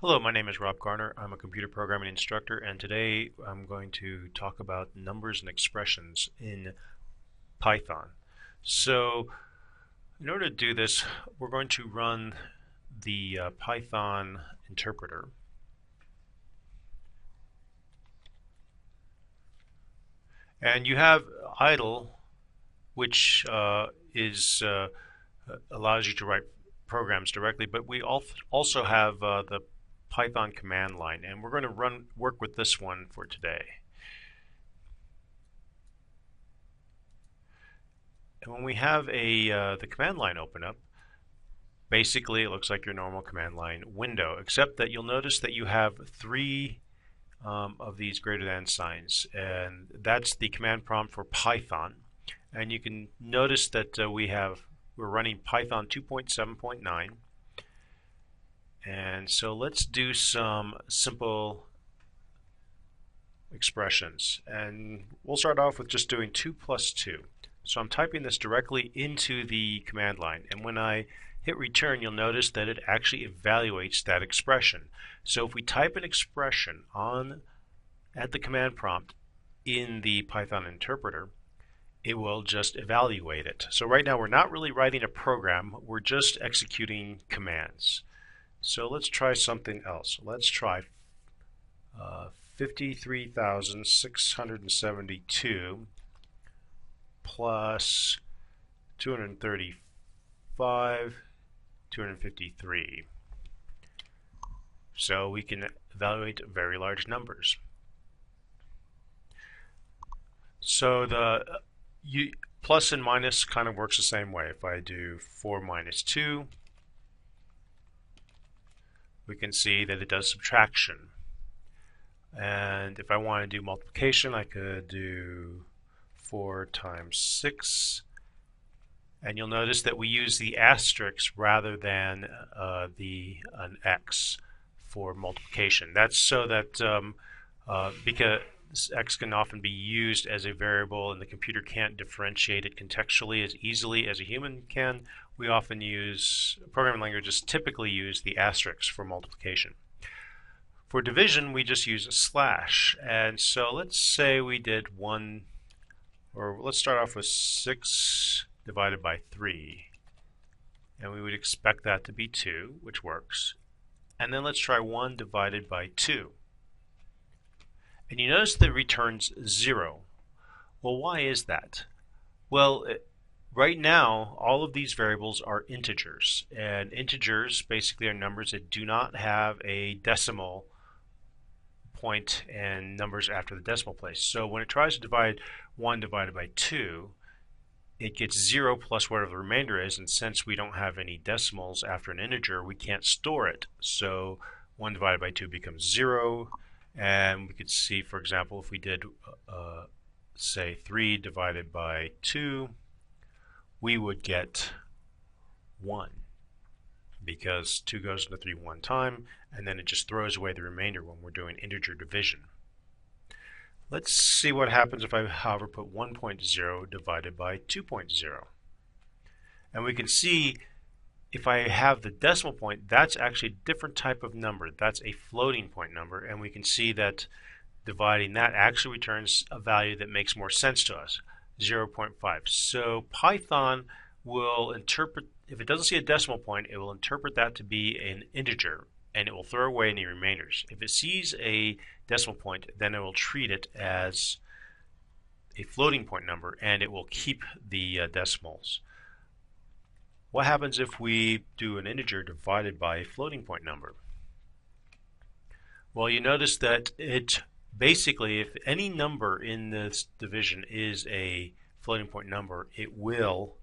Hello, my name is Rob Garner. I'm a computer programming instructor, and today I'm going to talk about numbers and expressions in Python. So, in order to do this, we're going to run the Python interpreter. And you have idle, which allows you to write programs directly, but we also have the Python command line, and we're going to work with this one for today. And when we have the command line open up, basically it looks like your normal command line window, except that you'll notice that you have three of these greater than signs, and that's the command prompt for Python. And you can notice that we're running Python 2.7.9. And so let's do some simple expressions. And we'll start off with just doing 2 plus 2. So I'm typing this directly into the command line. And when I hit return, you'll notice that it actually evaluates that expression. So if we type an expression at the command prompt in the Python interpreter, it will just evaluate it. So right now we're not really writing a program, we're just executing commands. So let's try something else. Let's try 53,672 plus 235, 253. So we can evaluate very large numbers. So the plus and minus kind of works the same way. If I do 4 minus 2, we can see that it does subtraction. And if I want to do multiplication, I could do 4 times 6. And you'll notice that we use the asterisk rather than an x for multiplication. That's so that because x can often be used as a variable and the computer can't differentiate it contextually as easily as a human can, we often use, programming languages typically use the asterisk for multiplication. For division, we just use a slash. And so let's say we did let's start off with 6 divided by 3. And we would expect that to be 2, which works. And then let's try 1 divided by 2. And you notice that it returns 0. Well, why is that? Well, right now, all of these variables are integers. And integers basically are numbers that do not have a decimal point and numbers after the decimal place. So when it tries to divide 1 divided by 2, it gets 0 plus whatever the remainder is, and since we don't have any decimals after an integer, we can't store it. So 1 divided by 2 becomes 0, and we could see, for example, if we did say 3 divided by 2, we would get 1, because 2 goes into 3 one time, and then it just throws away the remainder when we're doing integer division. Let's see what happens if I, however, put 1.0 divided by 2.0. And we can see if I have the decimal point, that's actually a different type of number. That's a floating point number, and we can see that dividing that actually returns a value that makes more sense to us, 0.5. So Python will interpret, if it doesn't see a decimal point, it will interpret that to be an integer, and it will throw away any remainders. If it sees a decimal point, then it will treat it as a floating point number, and it will keep the decimals. What happens if we do an integer divided by a floating point number? Well, you notice that it basically, if any number in this division is a floating point number, it will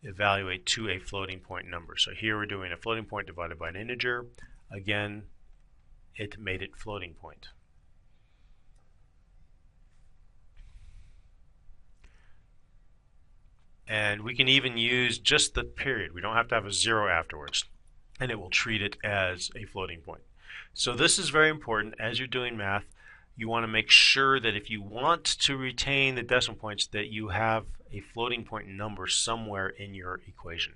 evaluate to a floating point number. So here we're doing a floating point divided by an integer. Again, it made it floating point. And we can even use just the period. We don't have to have a 0 afterwards. And it will treat it as a floating point. So this is very important as you're doing math. You want to make sure that if you want to retain the decimal points, that you have a floating point number somewhere in your equation.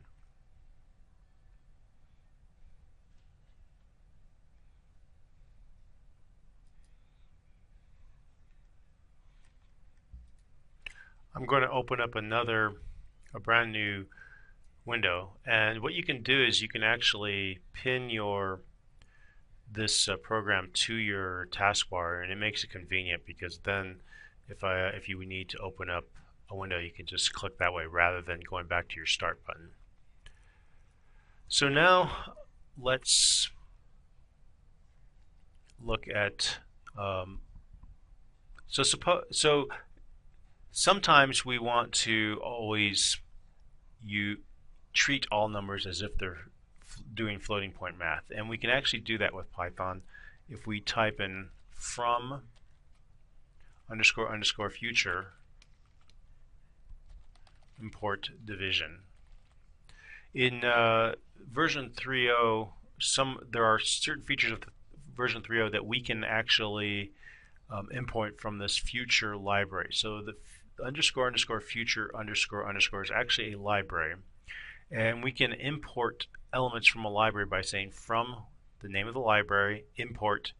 I'm going to open up a brand new window, and what you can do is you can actually pin this program to your taskbar, and it makes it convenient because then if you need to open up a window, you can just click that way rather than going back to your start button. So now let's look at so sometimes we want to always treat all numbers as if they're doing floating point math, and we can actually do that with Python if we type in from __ future import division. In version 3.0, there are certain features of version 3.0 that we can actually import from this future library. So the __ future _ is actually a library, and we can import elements from a library by saying from the name of the library, import,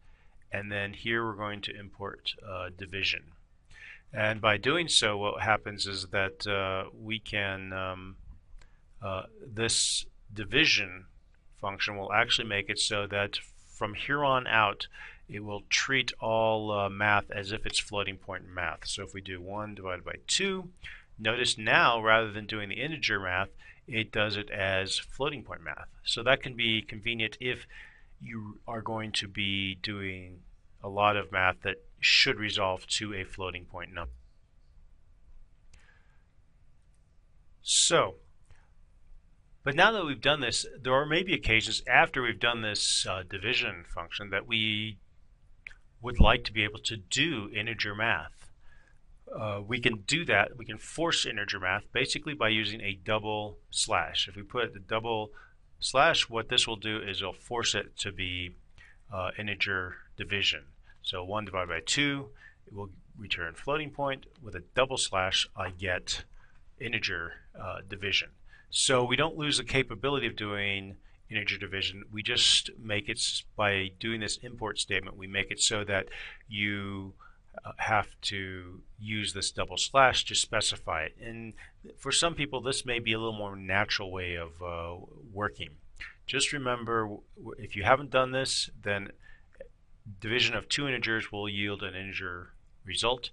and then here we're going to import division. And by doing so, what happens is that we can this division function will actually make it so that from here on out it will treat all math as if it's floating point math. So if we do 1 divided by 2, notice now rather than doing the integer math, it does it as floating point math. So that can be convenient if you are going to be doing a lot of math that should resolve to a floating point number. So, but now that we've done this, there are maybe occasions after we've done this division function that we would like to be able to do integer math. We can do that. We can force integer math basically by using a double slash. If we put the double slash, what this will do is it'll force it to be integer division. So 1 divided by 2, it will return floating point. With a double slash, I get integer division. So we don't lose the capability of doing integer division. We just make it, by doing this import statement, we make it so that you have to use this double slash to specify it. And for some people, this may be a little more natural way of working. Just remember, if you haven't done this, then division of two integers will yield an integer result.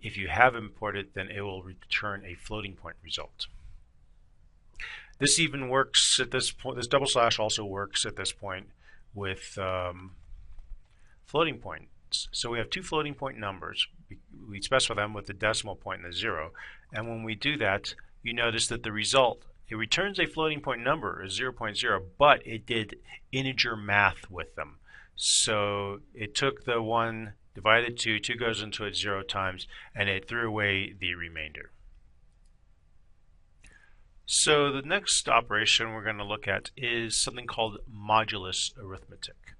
If you have imported, then it will return a floating point result. This even works at this point. This double slash also works at this point with floating points. So we have two floating point numbers. We specify them with the decimal point and the 0. And when we do that, you notice that the result, it returns a floating point number, a 0.0, but it did integer math with them. So it took the 1, divided 2, 2 goes into it 0 times, and it threw away the remainder. So the next operation we're going to look at is something called modulus arithmetic.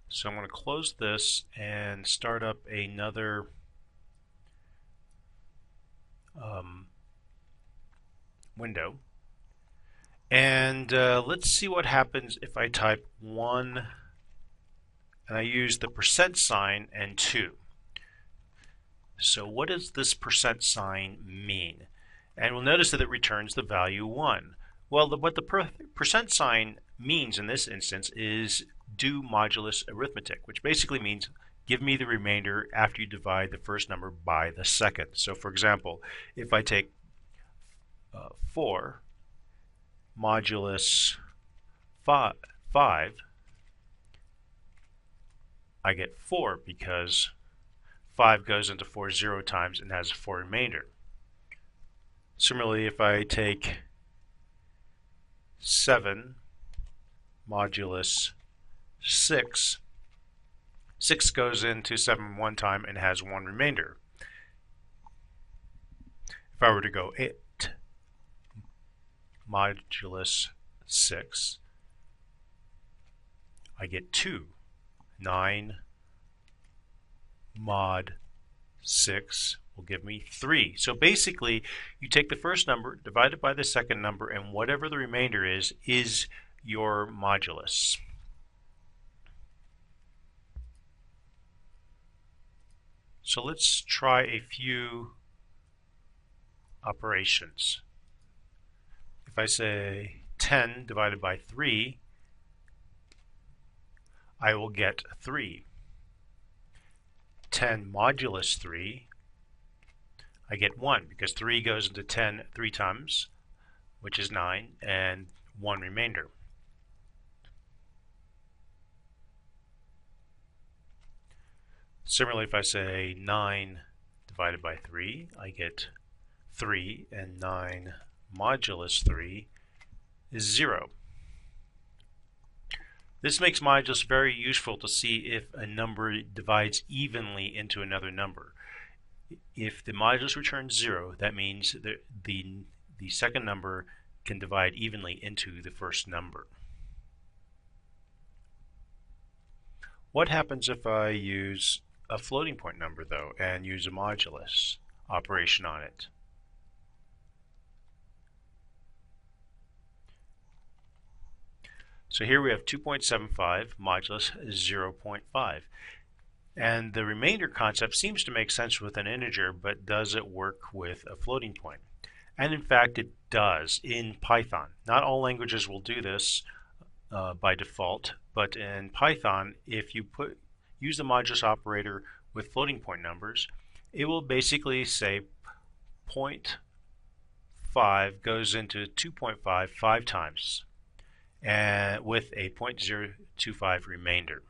So I'm going to close this and start up another window. And let's see what happens if I type 1 and I use the percent sign and 2. So what does this percent sign mean? And we'll notice that it returns the value 1. Well, what the percent sign means in this instance is do modulus arithmetic, which basically means give me the remainder after you divide the first number by the second. So for example, if I take 4 modulus 5, I get 4 because 5 goes into 4 0 times and has a 4 remainder. Similarly, if I take 7 modulus 6, 6 goes into 7 one time and has 1 remainder. If I were to go 8 modulus 6, I get 2. 9 mod 6 will give me 3. So basically, you take the first number, divide it by the second number, and whatever the remainder is your modulus. So let's try a few operations. If I say 10 divided by 3, I will get 3. 10 modulus 3, I get 1, because 3 goes into 10 3 times, which is 9, and 1 remainder. Similarly, if I say 9 divided by 3, I get 3, and 9 modulus 3 is 0. This makes modulus very useful to see if a number divides evenly into another number. If the modulus returns 0, that means that the second number can divide evenly into the first number. What happens if I use a floating point number, though, and use a modulus operation on it? So here we have 2.75 modulus 0.5. And the remainder concept seems to make sense with an integer, but does it work with a floating point? And in fact, it does in Python. Not all languages will do this by default, but in Python, if you use the modulus operator with floating point numbers, it will basically say 0.5 goes into 2.5 5 times, and with a 0.025 remainder.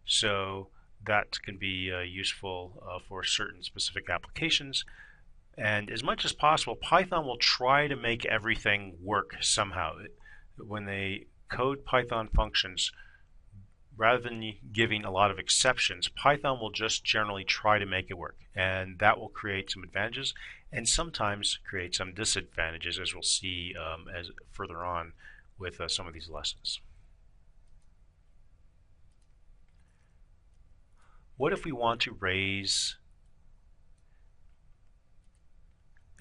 So that can be useful for certain specific applications. And as much as possible, Python will try to make everything work somehow. When they code Python functions, rather than giving a lot of exceptions, Python will just generally try to make it work. And that will create some advantages and sometimes create some disadvantages, as we'll see as further on with some of these lessons. What if we want to raise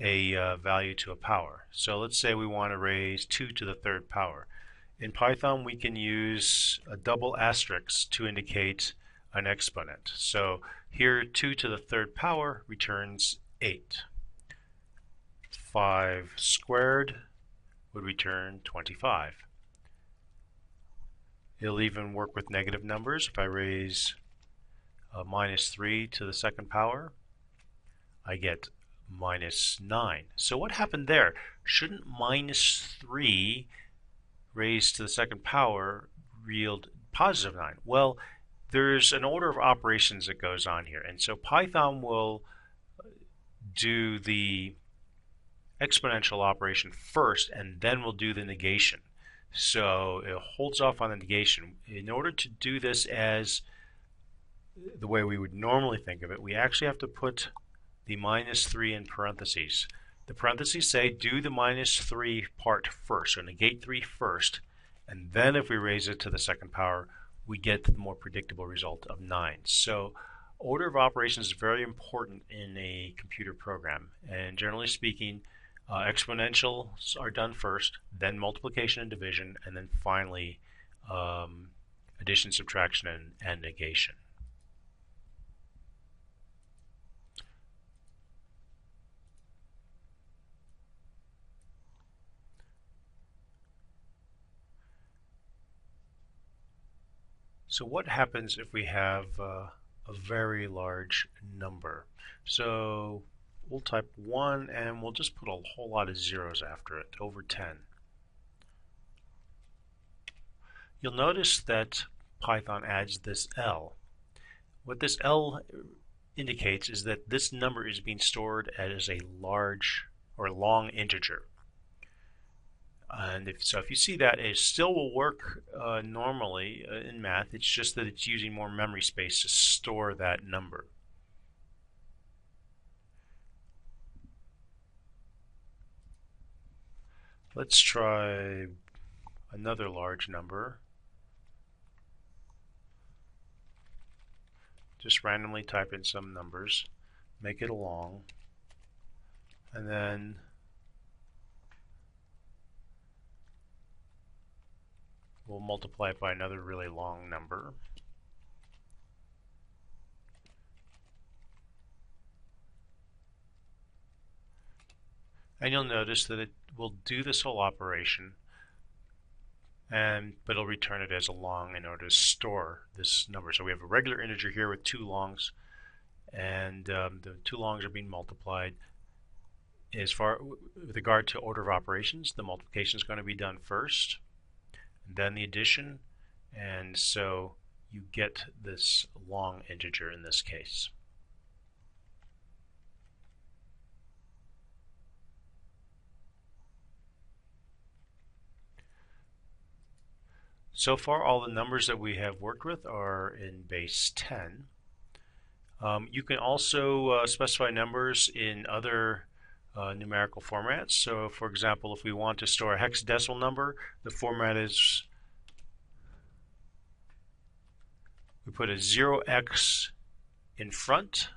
a value to a power? So let's say we want to raise 2 to the 3rd power. In Python, we can use a double asterisk to indicate an exponent. So here, 2 to the 3rd power returns 8. 5 squared would return 25. It'll even work with negative numbers. If I raise minus 3 to the 2nd power, I get minus 9. So what happened there? Shouldn't minus 3 raised to the 2nd power yield positive 9? Well, there's an order of operations that goes on here, and so Python will do the exponential operation first, and then we'll do the negation. So it holds off on the negation. In order to do this as the way we would normally think of it, we actually have to put the minus 3 in parentheses. The parentheses say do the minus 3 part first, so negate 3 first, and then if we raise it to the 2nd power, we get the more predictable result of 9. So order of operations is very important in a computer program, and generally speaking, exponentials are done first, then multiplication and division, and then finally addition, subtraction, and negation. So what happens if we have a very large number? So we'll type 1 and we'll just put a whole lot of zeros after it, over 10. You'll notice that Python adds this L. What this L indicates is that this number is being stored as a large or long integer. And if you see that, it still will work normally in math. It's just that it's using more memory space to store that number. Let's try another large number. Just randomly type in some numbers, make it a long, and then we'll multiply it by another really long number. And you'll notice that it will do this whole operation, but it'll return it as a long in order to store this number. So we have a regular integer here with two longs, and the two longs are being multiplied. As far with regard to order of operations, the multiplication is going to be done first, then the addition, and so you get this long integer in this case. So far, all the numbers that we have worked with are in base 10. You can also specify numbers in other numerical formats. So, for example, if we want to store a hexadecimal number, the format is we put a 0x in front,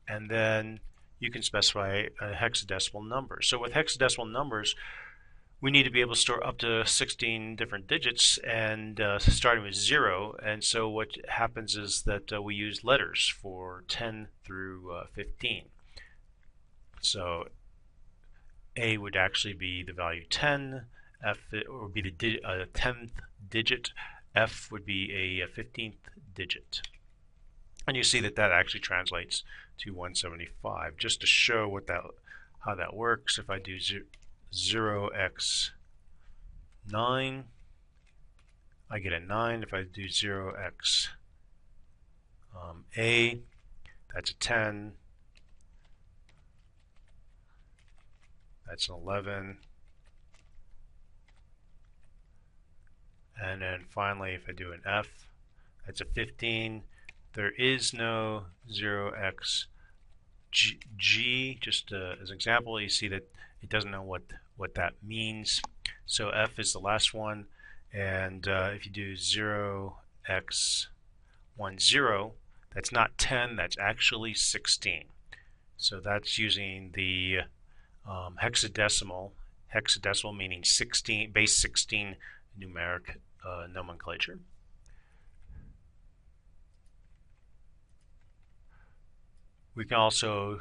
and then you can specify a hexadecimal number. So with hexadecimal numbers, we need to be able to store up to 16 different digits, and starting with 0. And so what happens is that we use letters for 10 through 15. So A would actually be the value 10, F would be the 10th digit, F would be a 15th digit. And you see that that actually translates to 175. Just to show how that works, if I do 0x9, I get a 9. If I do 0x A, that's a 10. That's an 11. And then finally, if I do an F, that's a 15. There is no 0x G. Just as an example, you see that it doesn't know what that means. So F is the last one, and if you do 0x10, that's not 10, that's actually 16. So that's using the hexadecimal meaning 16, base 16 numeric nomenclature. We can also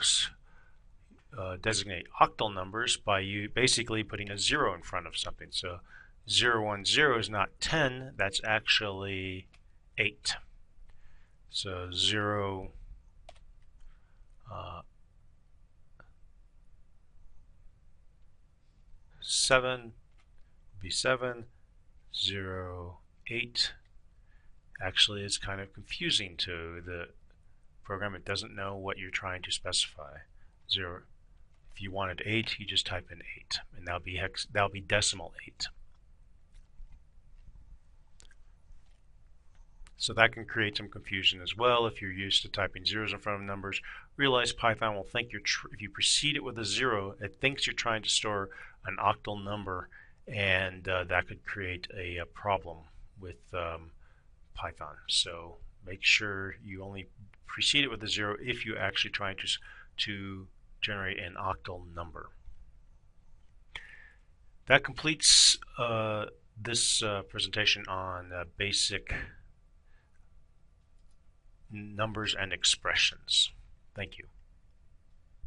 designate octal numbers by you basically putting a 0 in front of something. So 010 is not 10, that's actually 8. So 7 would be 7, 8 actually is kind of confusing to the program. It doesn't know what you're trying to specify. 0. If you wanted 8, you just type in 8, and that'll be decimal 8. So that can create some confusion as well if you're used to typing zeros in front of numbers. Realize Python will think if you precede it with a 0, it thinks you're trying to store an octal number, and that could create a problem with Python. So make sure you only precede it with a 0 if you're actually trying to generate an octal number. That completes this presentation on basic numbers and expressions. Thank you.